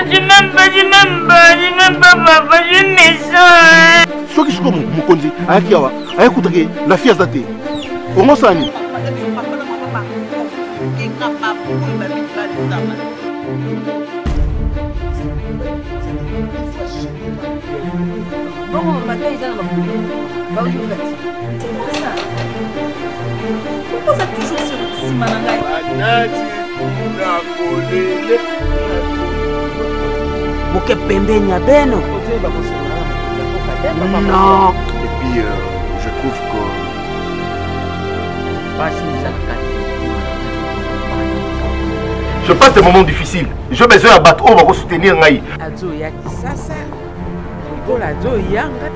je m'aime pas, papa, je suis méchant. Ce qui se passe, mon conduit, la fille a zaté. Comment ça, Annie? Bon, maintenant, ils ont c'est ça. Pourquoi ça toujours sur Simanangaï? Moke pembeni beno. Non. Et puis, je trouve que... Je passe des moments difficiles. J'ai besoin de battre pour soutenir Ngaï. Azo ya kisasa. Bola azo yanga.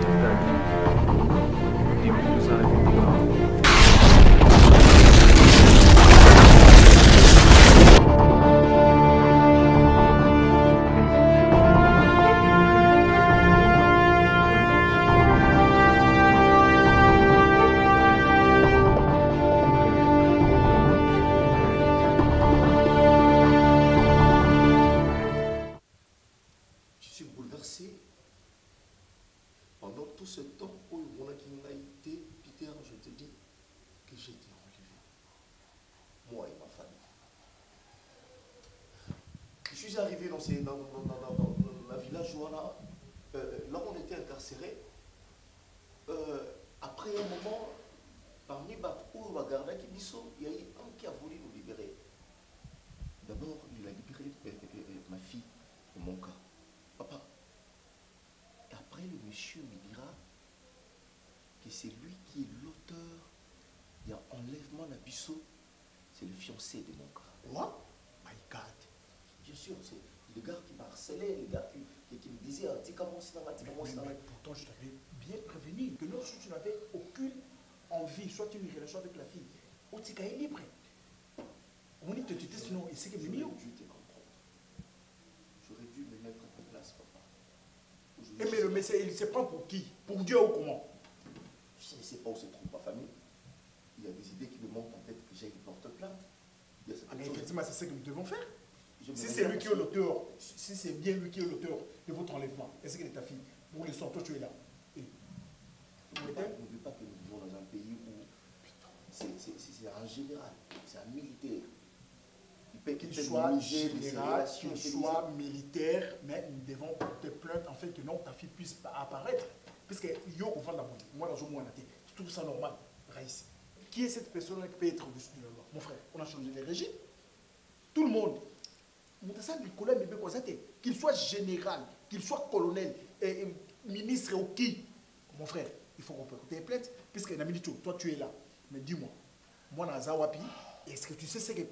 Pendant tout ce temps où on a été, Peter, je te dis que j'ai été enlevé. Moi et ma famille. Je suis arrivé dans la village où là où on était incarcéré. Après un moment, parmi où Bagarda qui dit ça, il y a eu un qui a voulu nous libérer. D'abord, il a libéré ma fille et mon cas. Papa. Et après, le monsieur me dira que c'est lui qui est l'auteur d'un enlèvement d'Abisso. C'est le fiancé de mon gars. Quoi? My God. Bien sûr, c'est le gars qui m'a harcelé, le gars qui me disait comment ça va, pourtant, je t'avais bien prévenu que lorsque tu n'avais aucune envie, soit une relation avec la fille, Otika est libre. On dit que tu étais sinon, il sait que j'aurais dû te comprendre. J'aurais dû me mettre à ta place, papa. Mais le message, il se prend pour qui? Pour Dieu ou comment? Je ne sais pas où se trouve ma famille. Il y a des idées qui me montent en tête que j'ai une porte-plainte. Mais effectivement, c'est ce que nous devons faire. Si c'est lui qui est l'auteur, si c'est bien lui qui est l'auteur de votre enlèvement, est-ce qu'elle est ta fille? Pour l'instant, toi tu es là. N'oublie pas que nous vivons dans un pays où c'est un général, c'est un militaire. Qu'il soit général, qu'il soit militaire, mais nous devons te plaindre en fait que non, ta fille puisse apparaître. Parce que moi, dans un mois, je trouve ça normal, Raïs. Qui est cette personne qui peut être au-dessus de la loi? Mon frère, on a changé les régimes. Tout le monde. Qu'il soit général, qu'il soit colonel, ministre ou qui. Mon frère, il faut qu'on peut écouter les plaintes. Puisque toi, tu es là. Mais dis-moi, moi, Nazawapi, est-ce que tu sais ce que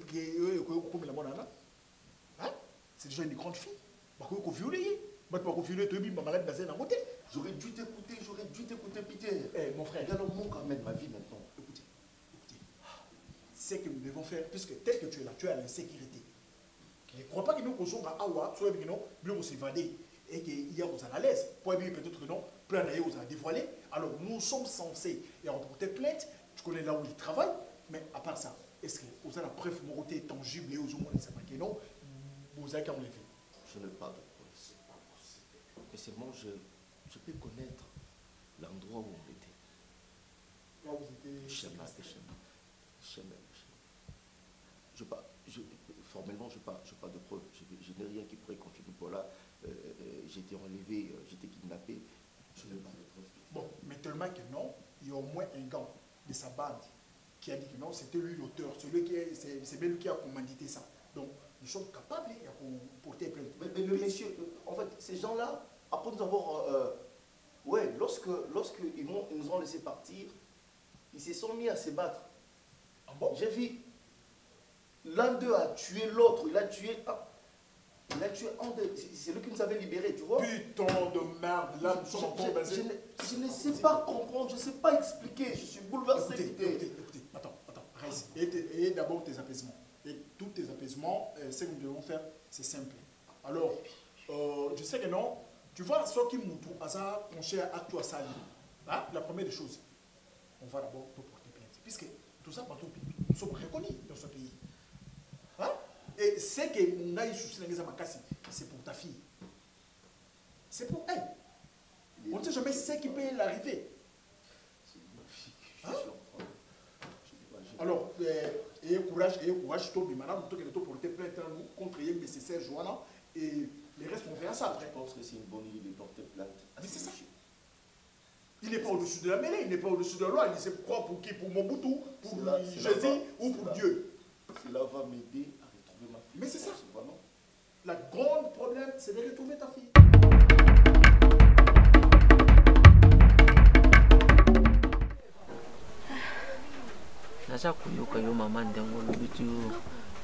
c'est déjà une grande fille. J'aurais dû t'écouter, Peter. Mon frère, regarde mon quand même ma vie maintenant. Écoutez. Ce que nous devons faire, puisque tel que tu es là, tu es à l'insécurité. Je ne crois pas que nous sommes à Awa, soit que nous s'évader et qu'il y a aux à l'aise. Peut-être que non, plein d'ailleurs aux a dévoilé. Alors nous sommes censés et reporter plainte. Tu connais là où il travaille, mais à part ça, est-ce que vous avez la preuve moralité tangible et aux hommes de que non, vous avez qu'à enlever? Je n'ai pas de preuve. Mais seulement je peux connaître l'endroit où on était. Là où vous étiez. Formellement, je n'ai pas de preuve. Je n'ai rien qui pourrait confirmer pour là. J'ai été enlevé, j'étais kidnappé. Je n'ai pas de preuve. Bon, mais tellement que non, il y a au moins un gars de sa bande qui a dit que non, c'était lui l'auteur, c'est bien lui qui a commandité ça. Donc, nous sommes capables de porter plainte. Mais le monsieur, en fait, ces gens-là, après nous avoir... lorsqu'ils nous ont laissé partir, ils se sont mis à se battre. Ah bon? J'ai vu, l'un d'eux a tué l'autre, il a tué un d'eux, c'est lui qui nous avait libérés, tu vois? Putain de merde, là nous sommes encore basés. Je ne sais pas comprendre, je ne sais pas expliquer, je suis bouleversé. Écoutez, attends, reste. Et d'abord tes apaisements. Et tous tes apaisements, ce que nous devons faire, c'est simple. Alors, je sais que non, tu vois, ce qui nous trouve à ça, mon cher acte à ça, la première des choses, on va d'abord te porter plainte. Puisque tout ça, nous sommes reconnus dans ce pays. Hein? Et c'est que on a eu souci dans ma casse, c'est pour ta fille. C'est pour elle. On ne sait jamais ce qui peut l'arriver. Hein? Alors, ayez courage, Tobi. Maintenant, nous devons porter plainte contre les nécessaires Joanna et les restes, on fait ça après. Je pense que c'est une bonne idée de porter plainte. Mais c'est ça. Il n'est pas au-dessus de la mêlée, il n'est pas au-dessus de la loi. Il sait quoi pour qui? Pour Mobutu, pour Jésus ou pour Dieu. Cela va m'aider à retrouver ma fille. Mais c'est ça. Vraiment. Le grand problème, c'est de retrouver ta fille. Naza kuyoka yo mama ndengo lubitu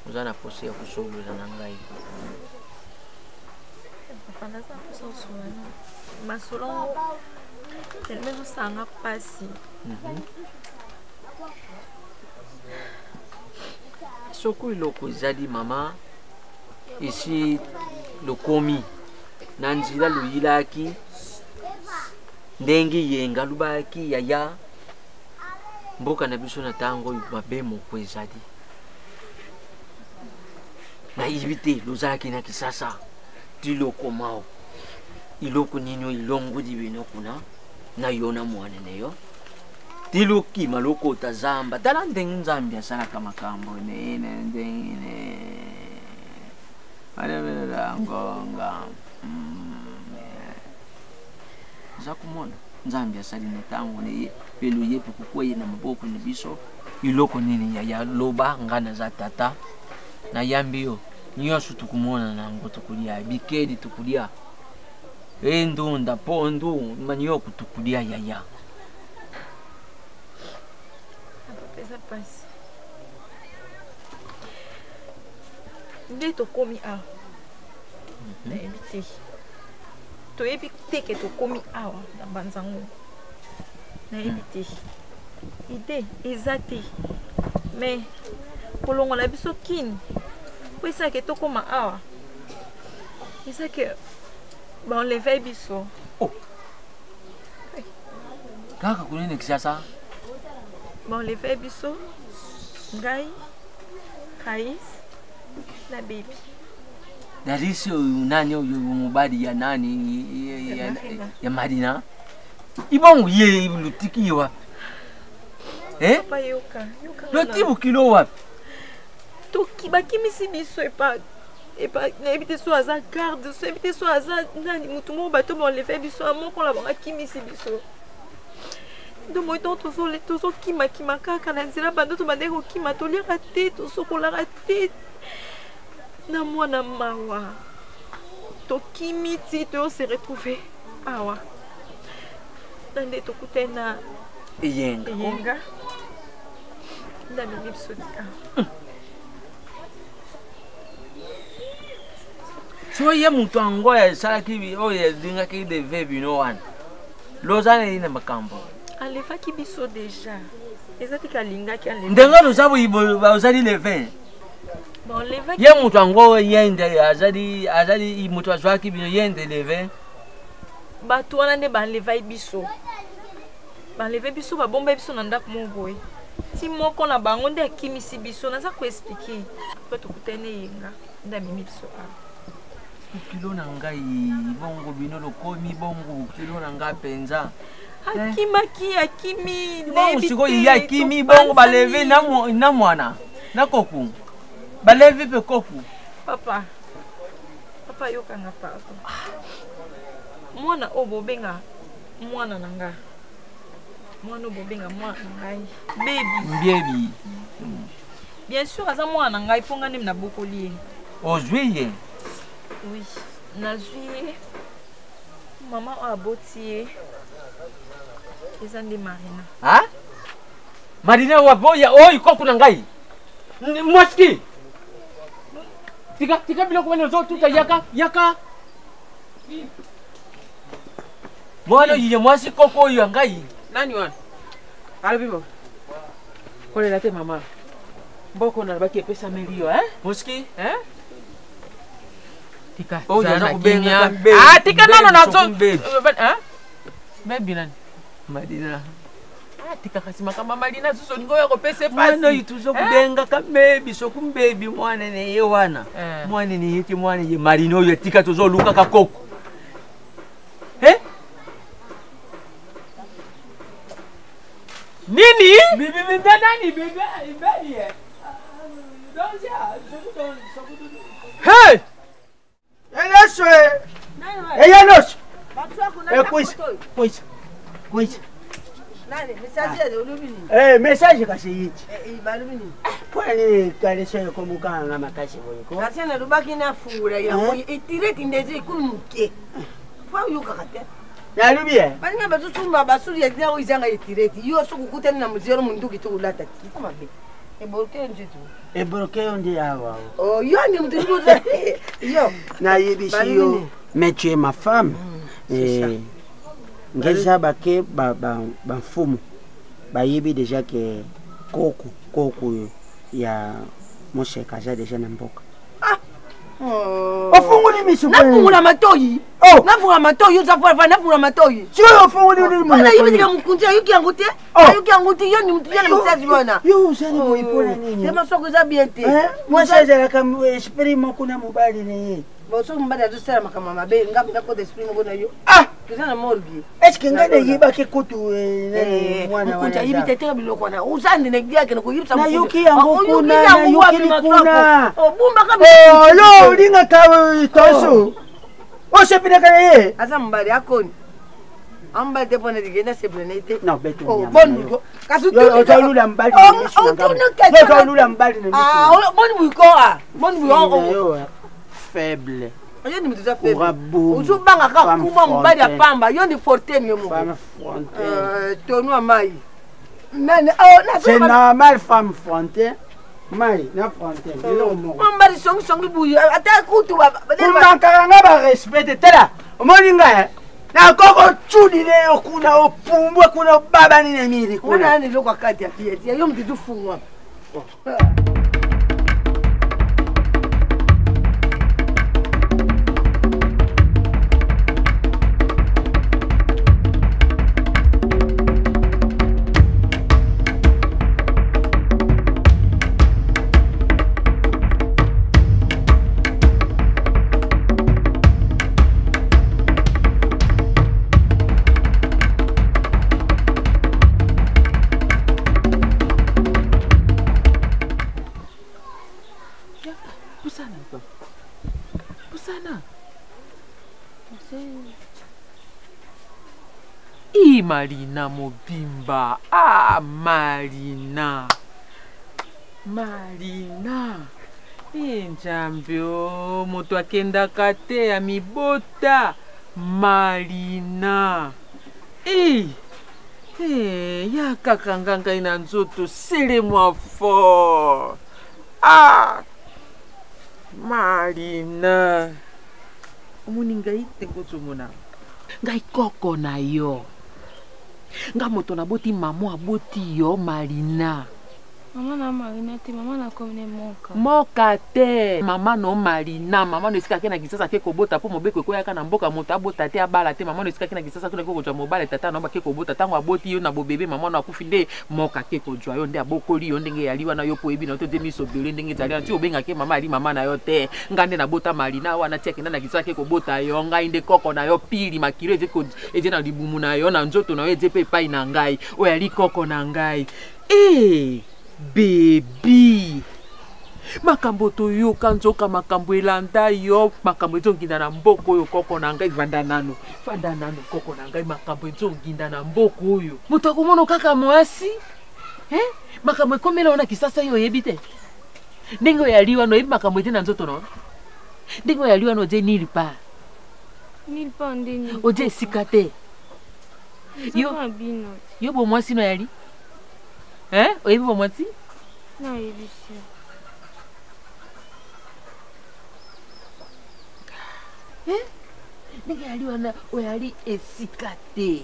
uzana posi ya kusolola na ngai. Papa naza kusosolana. Masolo tellement sanga pasi. Soku iloko izali mama ici lokomi na nzila luyilaki ndengi yenga lubaki yaya mboka na biso na tango mabe moko ezali na ibite lozalaki na kisasa tiloko mao iloko nino ilongo dibino kuna na yona mwanene yo tiloki maloko tazamba tala ndenge nzambi asalaka makambo ndenge alebela ngonga za kumona nzambi asali netango ne pelo yepe kukweye na maboko ni biso iloko nini ya loba ngana za tata na yambio nyosu tukumona na ngo tukulia bikedi tukulia ndunda pondu manyo kutukulia yaya pesa pasi nde tokomi awa nayebi te toyebi te ke tokomi awa na banzango nayebi te ide eza te mais kolongola biso kini po esa ke tokoma awa eza ke baenleve biso kaka kunene kisasa baenleve biso ngai Kais na baby darisi nani oyo mubadi ya nani ya Marina ibongo ye lutiki wa papa yoka lotibu kilo wa to bakimisi biso epa nebite so aza garde so ebite so aza nani mutu mo bato baenleve biso amoko la bakimisi biso donc tozo kima kaka na nzela bando tobande kokima toliaka te tosokolaka te na mwana mawa tokimi ti toyose retrouve awa nande tokute na eyenga nda bibi biso tika so ye mutu ango ya salaki oyo edingaki deve bino wana lozana ina makambo alevaki biso deja eza tika alingaki aleva ndenga lozabu bazali le 20 ye mutu ango yende azali mutu azwaki bino yende le 20 bato wana nde baleva biso babomba biso na ndako moko boye ti moko na bango nde akimisi biso naza koexplike po tokutane yenga nde amemi biso kilo na ngai bongo bino lokomi bongo kilo na ngai penza akimi bongo sikoyo akimi bongo baleve na mwana na koku balevi pe koku papa yokanga papa mwana o bobenga mwana na nga mwana o bobenga mwana na ngai baby bien sûr aza mwana na ngai ponga nde na bokoli ye ozwi ye oui nazwi ye mama o aboti ye eza nde Marina Marina waboya oyi koku na ngai mwaski tika biloko wana ozotuta yaka mwana yiye mwasi koko oyo ya ngai nani wana alobimo kolela te mama mboko na baki epesa melio mwaski tika zana kubenya tika nano nazo baby nani Marina tika kasi makamba Marina zuzo ningo ya kopese pasi. Mwana ituzo kudenga kamebi so kumbebi mwana ne yewana. Mwana ni hiti mwana ye Marina yo tika tuzo luka kakoko. Nini? Bibi nani bibi ibeli. Hey! Eneso. Eyanos. Pois. Nani, message de olubini. Message kasi yiti. Balubini. Kwani kaleso como kanga makasi boyiko. Kasena lubaki na fura yango itireti ndeze ikumuke. Fa yuka kate. Nalubie. Baninga batutuma basuri ya dawo izanga itireti. Yo sokukutana na muzero munduki tukulata. Koma be. Eboroke njitu. Eboroke ndi awa. Oh, yo ni mtujuza. Yo. Na yebisi yo. Mais tu es ma femme. Ngeza bake ba mfumu. Ba yebi déjà que koko ya moshe kaza déjà na mboka. Ofunguli misu. Nafungula matoyi. Nafungula matoyi uzafa nafungula matoyi. Sio ofunguli ndi mwana. Hivi nikamukunja yuki yanguti. Yuki yanguti yo ni mtu yana msazi bwana. Yo usani boipona nini? Sema soko za biente. Moi ça kama esprit kuna mubali ne. Boso mbada dosera makama mabe ngapi ndako d'esprit ngo na yo. Tuzana morgi. Est-ce que ngane yiba ke kutu mwana kunja yibi tetera biloko na. Uzandi ne giake ko yibsa na yuki yangu kuna na yuki kuna. Bumba kabi. Yo linga ka toso. O sepina kale. Asa mbali akoni. Amba te pone digena se planete. Non, beto. Bon, kasu tu. Yo lula mbali. Yo lula mbali ne. Bon buiko ah. Bon buiko. Faible. Oye ni mtuza faible. Uzubanga ka kuma mbali ya pamba. Yo ni fortune yo mo. Femme fontaine. Tonu mai. Nani na c'est normal femme fontaine. Mai na fontaine. Mbali songi buyo. Ata kutu ba. Kumakanga ba respect tela. Omoninga na koko chudi leo kuna opumbwe kuna baba ni nemiri kuna. Kuna nani lokwa kati ya kieti. Yo mtitu fungwa. Marina Mobimba. Marina. Njambio moto akenda kate ya mibota. Marina. Ya kakanganga ina nzoto serre-moi fort. Marina. Omuningai tengozo mona. Ngai koko na yo. Nga moto na boti maman aboti yo Marina. Maman na Marina te, maman na komine moka. Moka te. Maman no Marina, maman no esika ke na kisasa ke kobota po mobeko ko yaka na mboka moto abota te abala te, maman no esika ke na kisasa ko ko jwa mobale tata no ba ke kobota tango aboti yo na bobebe maman no akufi nde moka ke ko jwa yo nde abokoli yo ndenge yaliwa na yo po ebi na to demi so bele ndenge zali anti obenga ke mama ali mama na yo te. Ngande na bota Marina wana tiake na kisasa ke kobota yo ngai nde koko na yo pili makire je ko eje na libumu na yo na nzoto na yo eje pe pai na ngai. O yali koko na ngai. Baby makambo to yo kanzoka makambo elanda yo makambo ezonginda na mboko yo koko na ngai vanda nano koko na ngai makambo ezonginda na mboko yo moto akomona kaka mwasi makambo ekomela ona kisasa yo yebi te ndenge yaliwa no yebi makambo ete na nzoto no ndenge yaliwa no je nil pa ndeni oje esika te yo bo mwasi no yali oyebi bo mwasi na yebisi ndenge yali wana oyali esika te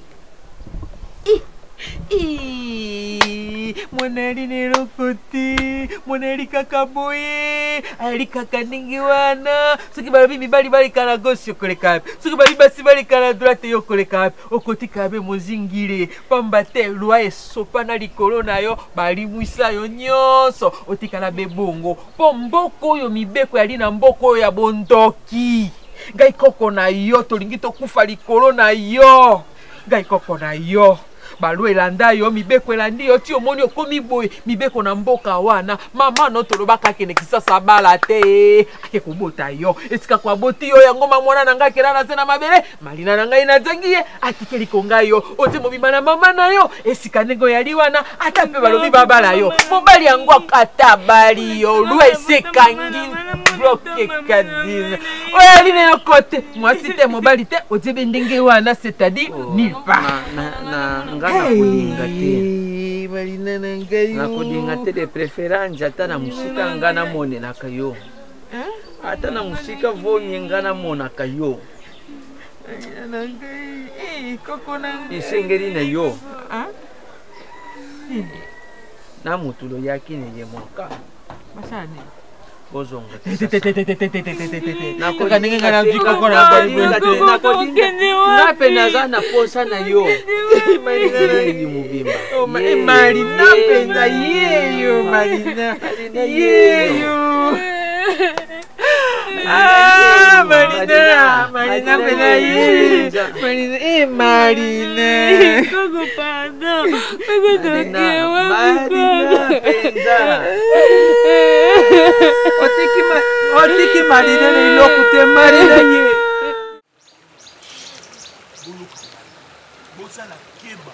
Monari nerokoti, monari kakaboye, ari kakaningi wana. Soki balobi mibali bali kala gauche yokoleka. Soki balobi basi bali kala droite yokoleka. Okoti kabe mozingire, pamba te loi esopa na likolo na yo, bali mwisa yo nyonso. Otikala bebongo. Po mboko oyo mibeko yali na mboko oyo ya bondoki. Ngai koko na yo tolingi tokufa likolo na yo. Ngai koko na yo. Balu elanda yo mibeko elandi yo ti omoni okomi boye mibeko na mboka wana mama no tolobaka kene kisasa bala te ake kobota yo esika kwa boti yo yango mwana na ngai kela na se na mabele malina na ngai na zangi ye atikeli konga yo ote mobima na mama na yo esika nego yali wana ata pe balobi babala yo mobali yango ata bali yo lwe sekangi bloke kadina oya line yo kote mwasi te mobali te ote bendenge wana c'est-à-dire nulle part nakudinga te nakudinga te de préférence ata na musika nga namonelaka yo ata na musika vonye nga namonaka yo esengeli na yo na mutulo yaki neye moka bozonga nape naza na posa na yo mobimba Marina pena yeyo Marina yeyo Marina pena yeyo Marina Coco pardon penza otiki Marina lilokute Marina ye bozala keba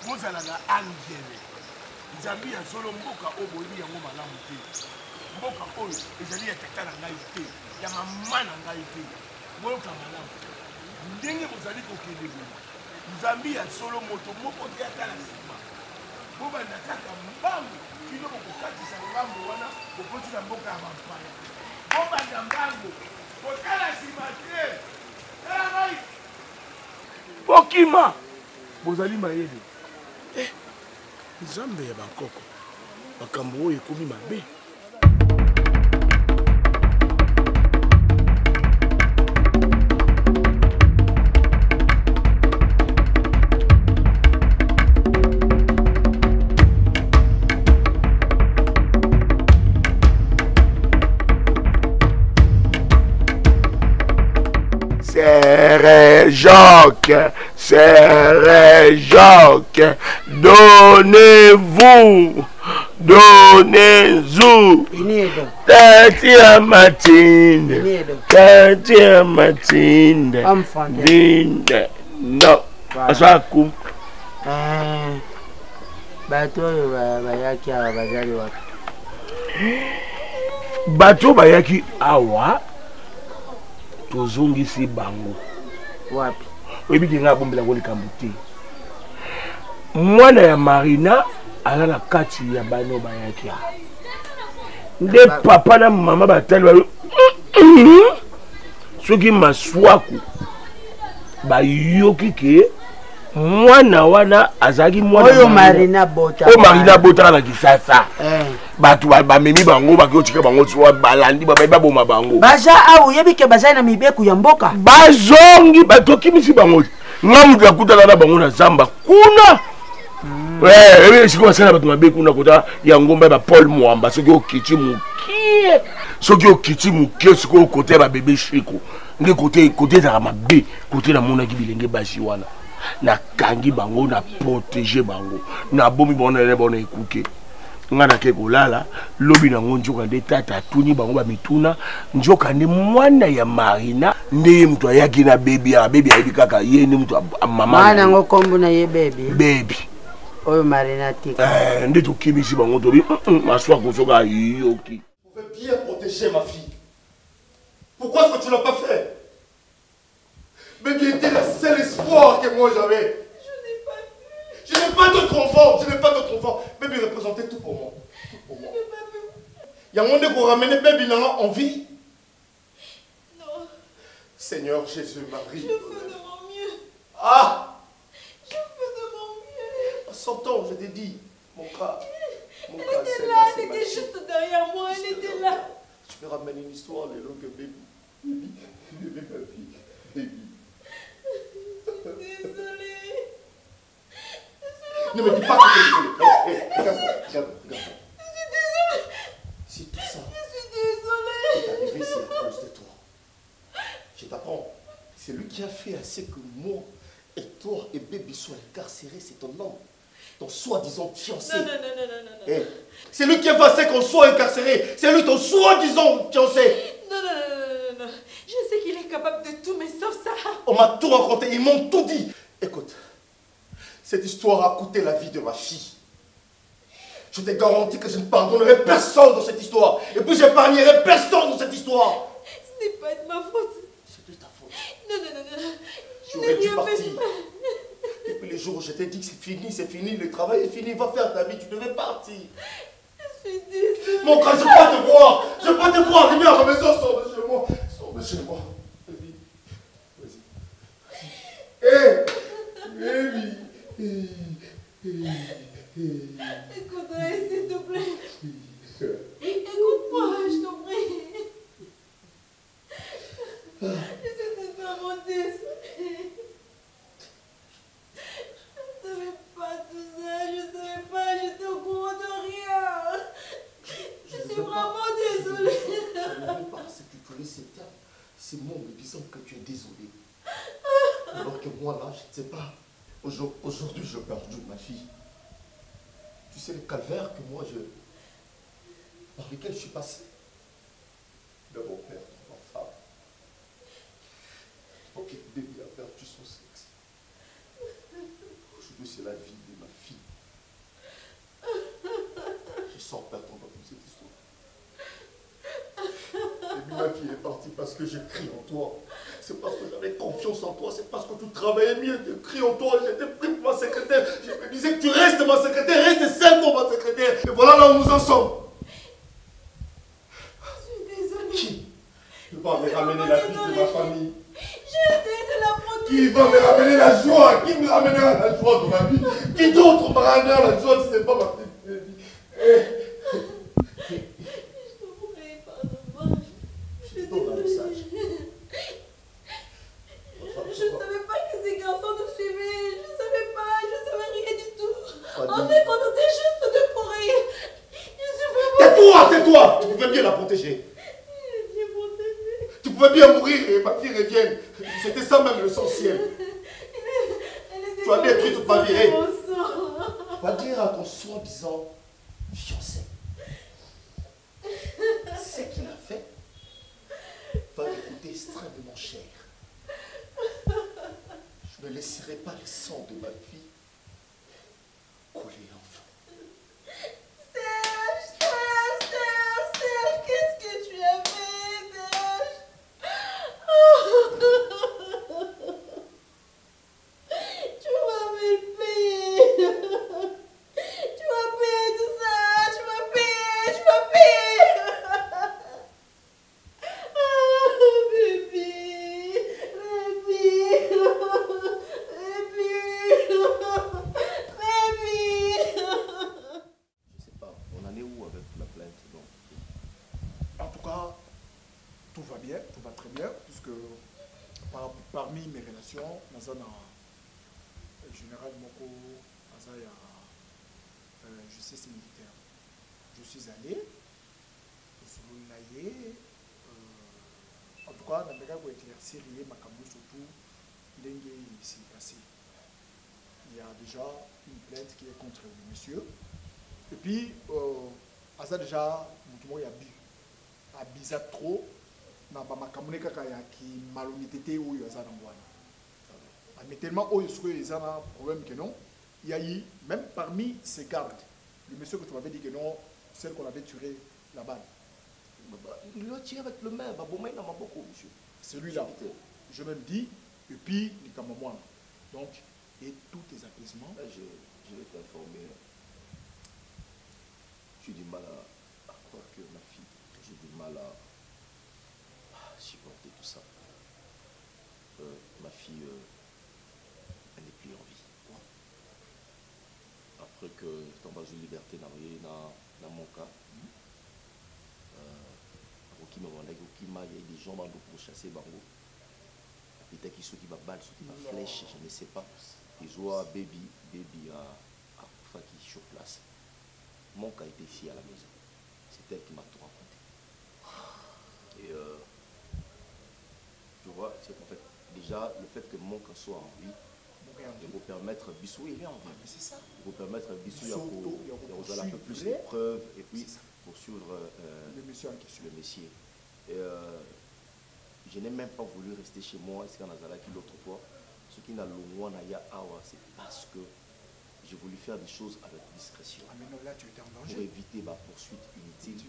bozala na angele nzambi ya solo mboka oyo boyebi yango malamu te mboka oyo ezali ya tata na ngai te ya mama na ngai te boyoka malamu ndenge bozali kokende boye nzambi ya solo moto moko te ata na nsima bobanda kaka mbangu kino bokokatisa mbangu wana bokoti na mboka ya bampaya bobanda mbangu kotala nsima te tala ngai bokima bozali mayele nzambe ya bankoko makambo oyo ekomi mabe Sœur Jacques, Sœur Jacques, donnez-vous, donnez-vous. Tatia Mathilde, Tatia Mathilde, Linde, non, ça coupe. Bato bayaki awa bazali wapi? Bato bayaki awa tozongisi bango wapi? Oyebi nga bombela ko likambo te. Mwana ya Marina ala na kati ya bano bayaki awa. Nde papa na mama batali balo soki maswaku bayoki ke mwana wana azaki mwana oyo Marina bota o Marina bota na kisasa batu bamemi bango bakotika bango twa balandi babayeba boma bango baza awu yebike baza na mibeku ya mboka bazongi batoki misi bango ngamu yakutana na bango na zamba kuna ebe siko basala batu mabe kuna kota ya ngomba ba Paul Mwamba soki okiti mukie soki okiti mukie siko kote ba bebe shiko nge kote za mabe kote na mona ki bilenge basi wana na kangi bango na protéger bango na bomi bona le bona ekuke ngana ke kolala lobi na ngonjoka nde tata tuni bango ba mituna njoka ndi mwana ya Marina nde mtu ayaki na baby ayebi kaka ye ndi mtu mama mwana ngo kombo na ye baby oyo Marina tika nde tokimisi bango tobi maswa kosoka yoki. Je veux bien protéger ma fille. Pourquoi est-ce que tu l'as pas fait? Mais qui était le seul espoir que moi j'avais. Je n'ai pas d'autre enfant. Je n'ai pas d'autre enfant. Baby représentait tout pour moi. Tout pour moi. Il y a un monde pour ramener Baby en vie. Non. Seigneur Jésus, Marie. Je fais de mon mieux. Ah! Je fais de mon mieux. sortons, je t'ai dit. Mon cas. Elle était là, elle était juste derrière moi, elle était là. Je me ramène une histoire, les longues bébé. Bébé, ma fille. Baby. Désolée. Ne me dis pas que tu es désolée. Regarde. Je suis désolée. Si tout ça Je suis désolée. est arrivé, c'est à cause de toi. Je t'apprends. C'est lui qui a fait assez que moi et toi et bébé soient incarcérés, c'est ton homme. Ton soi-disant fiancé. Non. Eh, c'est lui qui a fait assez qu'on soit incarcéré. C'est lui ton soi-disant fiancé. Non. Je sais qu'il est capable de tout, mais sauf ça. On m'a tout raconté, ils m'ont tout dit. Écoute, cette histoire a coûté la vie de ma fille. Je t'ai garanti que je ne pardonnerai personne dans cette histoire. Et puis j'épargnerai personne dans cette histoire. Ce n'est pas de ma faute. C'est de ta faute. Non. Tu aurais dû partir. Depuis les jours où je t'ai dit que c'est fini, le travail est fini, va faire ta vie, tu devais partir. Je suis désolée. Mon frère, je veux pas te voir. Je veux pas te voir. Viens à la maison, sors de chez moi. Sors de chez moi. Vas-y. Baby. Écoute-moi, s'il te plaît. Écoute-moi, je t'en prie. Je suis totalement désolée. Je ne savais pas tout ça, je ne savais pas, j'étais au courant de rien. Je suis vraiment désolée. Je ne veux pas ce que tu laisses dire. C'est moi me disant que tu es désolé. Alors que moi là, je ne sais pas. Aujourd'hui, je perds ma fille. Tu sais le calvaire que moi par lequel je suis passé. D'abord perdre ma femme. Ok, bébé a perdu son sexe. Aujourd'hui, c'est la vie de ma fille. Je sors perdre dans cette histoire. Et puis ma fille est partie parce que j'ai crié en toi. C'est parce que j'avais confiance en toi. C'est parce que tu travaillais mieux. J'ai crié en toi. J'étais pris pour ma secrétaire. Je me disais que tu restes ma secrétaire. Reste seulement ma secrétaire. Et voilà là où nous en sommes. Je suis désolée. Qui va me ramener la vie de ma famille? J'ai essayé de la protéger. Qui va me ramener la joie? Qui me ramènera la joie de ma vie? Qui d'autre me ramènera la joie si ce n'est pas ma petite vie? Je te prie, pardonne-moi. Je suis désolée. Je ne savais pas que ces garçons nous suivaient. Je ne savais rien du tout. On s'est contenté juste de courir. Je suis vraiment... Tais-toi! Tu pouvais bien la protéger. J'ai protégé. Tu pouvais bien mourir et ma fille revienne. C'était ça même l'essentiel. Tu as détruit toute ma vie. Va dire à ton soi-disant fiancé. Ce qu'il a fait va me coûter extrêmement cher. Je ne laisserai pas le sang de ma fille couler enfin. Serge, qu'est-ce que tu as fait, Serge? Tu m'avais payé. Tu m'as payé tout ça. Tu m'as payé. Je sais pas, on en est où avec la plainte donc? En tout cas, tout va bien, tout va très bien, puisque parmi mes relations, Nazana, général Moko, Azaya, justice militaire. Je suis allé, en tout cas, dans le cas où éclaircir ma camoufle surtout, ici passé. Il y a déjà une plainte qui est contre le monsieur. Et puis, Asa déjà, il y a bu. Abiza trop, na ba makamune kaka ya ki malhonnêteté ou yo Asa dans mais tellement haut, il y a un problème que non. Il y a eu, même parmi ces gardes, le monsieur que tu m'avais dit que non, celle qu'on avait tué là-bas. Il l'a tiré avec le main, monsieur. Celui-là, je me dis, et puis, il est comme moi. Donc, et tous tes apaisements. Je vais t'informer. J'ai du mal à croire que ma fille, j'ai du mal à supporter tout ça. Ma fille, elle n'est plus en vie. dans une liberté dans mon cas. Il y a des gens pour chasser Bango. Peut-être qu'ils sont qui va balle, ceux qui va flèche, je ne sais pas. Ils ont baby à Koufa qui est sur place. Mon cas était ici à la maison. C'est elle qui m'a tout raconté. Et tu vois, c'est qu'en fait, déjà, le fait que mon cas soit en vie, il vous permettre Bissou, il est en vie. C'est ça. Il vous permettre Bissou, il y a un peu plus de preuves et puis poursuivre le monsieur en question. Le monsieur. Et je n'ai même pas voulu rester chez moi, ici en Azalaki l'autre fois. Ce qui n'a loin c'est parce que j'ai voulu faire des choses avec discrétion. Ah mais non, là tu étais en danger. Pour éviter ma poursuite inutile.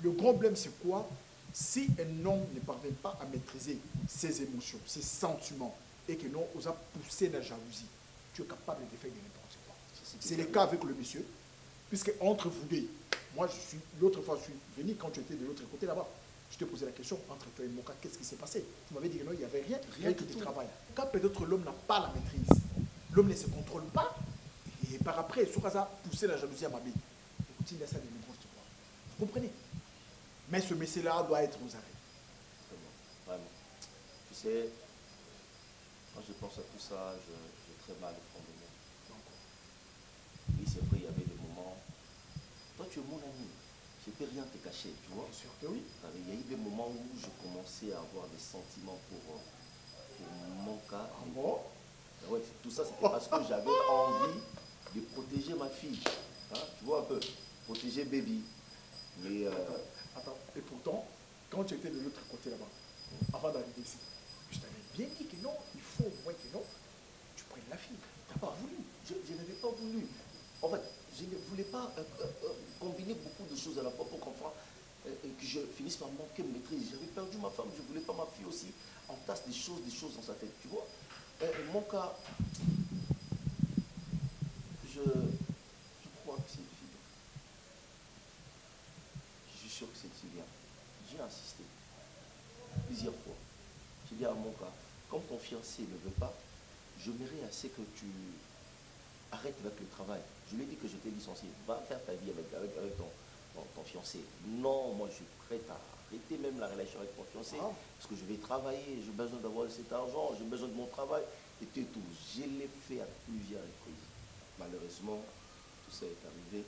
Le grand problème c'est quoi? Si un homme ne parvient pas à maîtriser ses émotions, ses sentiments, et que non, on a poussé la jalousie, tu es capable de faire n'importe quoi. C'est le cas avec le monsieur, puisque entre vous deux, moi l'autre fois je suis venu quand tu étais de l'autre côté là-bas. Je te posais la question, entre toi et Moka, qu'est-ce qui s'est passé? Tu m'avais dit que non, il n'y avait rien que du travail. Quand peut-être l'homme n'a pas la maîtrise, l'homme ne se contrôle pas, et par après, sur ça, pousser la jalousie à ma bille. Écoute, il a ça de n'importe quoi. Vous comprenez? Mais ce monsieur-là doit être aux arrêts. Vraiment. Tu sais, quand je pense à tout ça, j'ai très mal au fond de moi. Oui, c'est vrai, il y avait des moments. Toi, tu es mon ami. Je ne peux rien te cacher, tu vois. Bien sûr que oui. Il y a eu des moments où je commençais à avoir des sentiments pour mon cas. Ah bon? Ouais, tout ça, c'était parce que j'avais envie de protéger ma fille. Hein, tu vois un peu, protéger baby. Mais, Attends, et pourtant, quand tu étais de l'autre côté là-bas, avant d'arriver ici, je t'avais bien dit que non, il faut au moins que non, tu prennes la fille. Tu n'as pas voulu. Je n'avais pas voulu. En fait, je ne voulais pas combiner beaucoup de choses à la fois pour comprendre et que je finisse par manquer de maîtrise. J'avais perdu ma femme, je ne voulais pas ma fille aussi entasse des choses dans sa tête. Tu vois, mon cas, je crois que c'est une fille. Je suis sûr que c'est Sylvia. J'ai insisté plusieurs fois. J'ai dit à mon cas, comme ton fiancé ne veut pas, je m'irai assez que tu arrêtes avec le travail. Je lui ai dit que je t'ai licencié. Va faire ta vie avec ton fiancé. Non, moi je suis prête à arrêter même la relation avec mon fiancé. Parce que je vais travailler, j'ai besoin d'avoir cet argent, j'ai besoin de mon travail. Et tout. Je l'ai fait à plusieurs reprises. Malheureusement, tout ça est arrivé.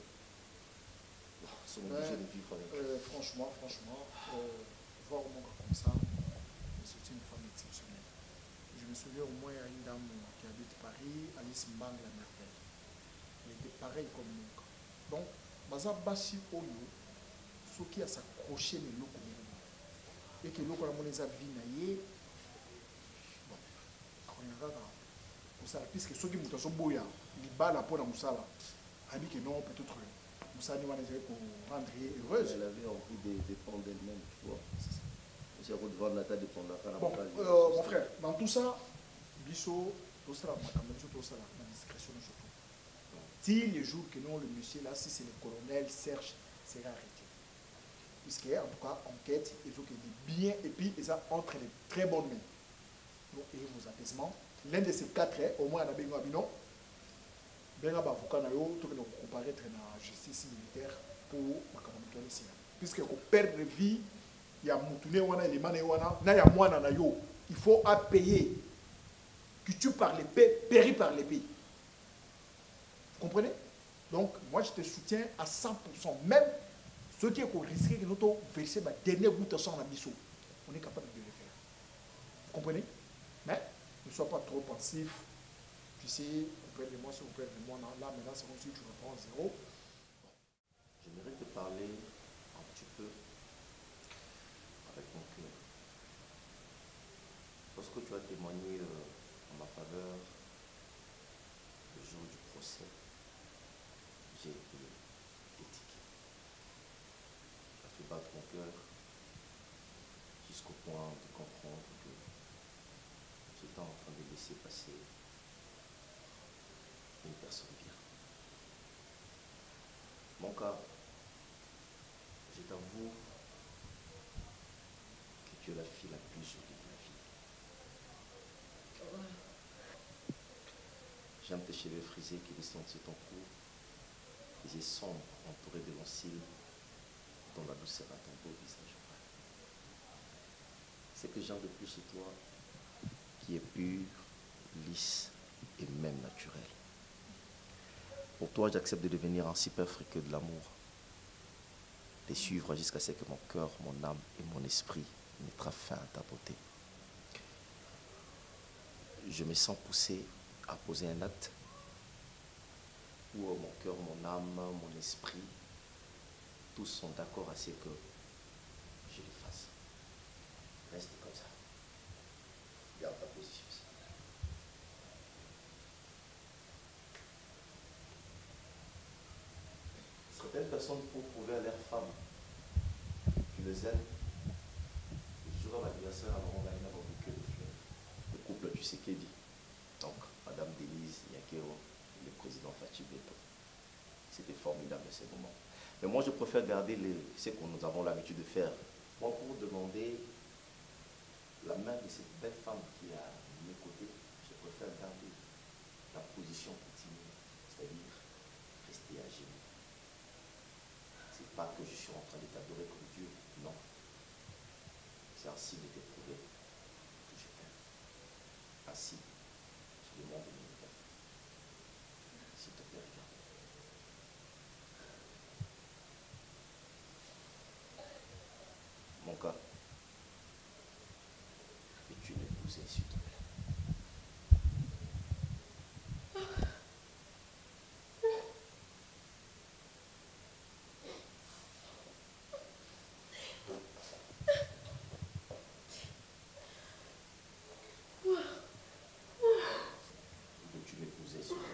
Ils sont obligés de vivre avec. Franchement, voir mon gars comme ça, c'est une femme exceptionnelle. Je me souviens au moins à une dame qui habite Paris, Alice Mbang la merveille. Elle était pareille comme mon gars. Donc, baza basi oyo, ce qui a s'accroché mais l'eau comme et que l'eau comme on les a vu naïe, bon, on s'arrête puisque ceux qui m'ont fait boya, ils battent la peau dans Moussala. Elle dit que non, peut-être Moussa nous va pour rendre heureuse. Elle avait envie de dépendre d'elle-même, tu vois. C'est redevant la tête dépendre de la bon, mon frère, dans tout ça, Bisso, tout ça, la discrétion surtout. Si le jour que non, le monsieur là, si c'est le colonel Serge, sera arrêté. Puisque, en tout cas, enquête, il faut qu'il y ait bien, et puis, ça entre les très bonnes mains. Donc, et vos apaisements. L'un de ces quatre, au moins, on a besoin de ben avocat na yo to que nous comparaître na justice militaire pour makambo ici puisque ko perdre vie ya mutune wana élément wana na ya mwana na yo il faut à payer que tu par l'épée péri par l'épée. Vous comprenez? Donc moi je te soutiens à 100%, même ceux qui ont risqué que nous avons versé ma dernière goutte de sang à Bissau, on est capable de le faire. Vous comprenez? Mais ne sois pas trop pensif. Tu sais, vous prenez de moi, si vous prenez de moi, là, maintenant, c'est comme si tu reprends zéro. J'aimerais te parler un petit peu avec mon cœur. Lorsque tu as témoigné en ma faveur le jour du procès, j'ai été étiqué. Tu as fait battre mon cœur jusqu'au point de comprendre que j'étais en train de laisser passer une personne bien. Mon cas, je t'avoue que tu es la fille la plus jolie de ma vie. J'aime tes cheveux frisés qui descendent sur ton cou. Les yeux sombres, entourés de longs cils, dont la douceur à ton beau visage. C'est que j'aime de plus chez toi, qui est pur, lisse et même naturel. Pour toi, j'accepte de devenir un si peu friqueux de l'amour, de suivre jusqu'à ce que mon cœur, mon âme et mon esprit mettra fin à ta beauté. Je me sens poussé à poser un acte où mon cœur, mon âme, mon esprit, tous sont d'accord à ce que je le fasse. Reste comme ça. Garde ta position ici. Certaines personnes, pour prouver à leurs femmes qu'ils les aiment, le jour à l'anniversaire, on va avoir un bouquet de fleurs. Le couple du Sekedi. Donc, Madame Denise Nyakeo et le président Fachi Beto. C'était formidable ces moments. Mais moi, je préfère garder ce que nous avons l'habitude de faire. Moi, pour demander la main de cette belle femme qui est à mes côtés, je préfère garder la position continuelle, c'est-à-dire rester à genoux. C'est pas que je suis en train de t'adorer comme Dieu, non. C'est un signe de prouver que je t'aime. Ainsi, je demande une minute. S'il te plaît, regarde. Mon cas, es-tu m'épouser, s'il te plaît? Veux-tu m'épouser, s'il te plaît?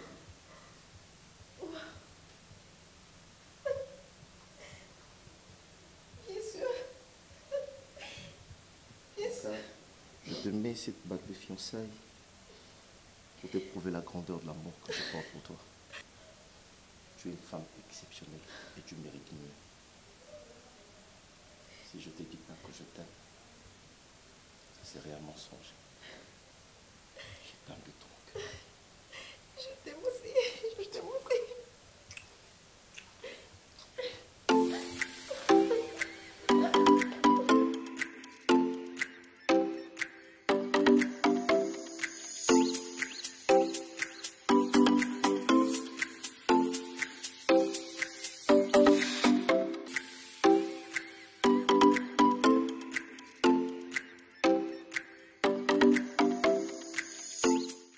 Je te mets cette bague de fiançailles pour te prouver la grandeur de l'amour que je porte pour toi. Tu es une femme exceptionnelle et tu mérites mieux. Si je te dis pas que je t'aime, ce serait un mensonge. Je t'aime de ton cœur.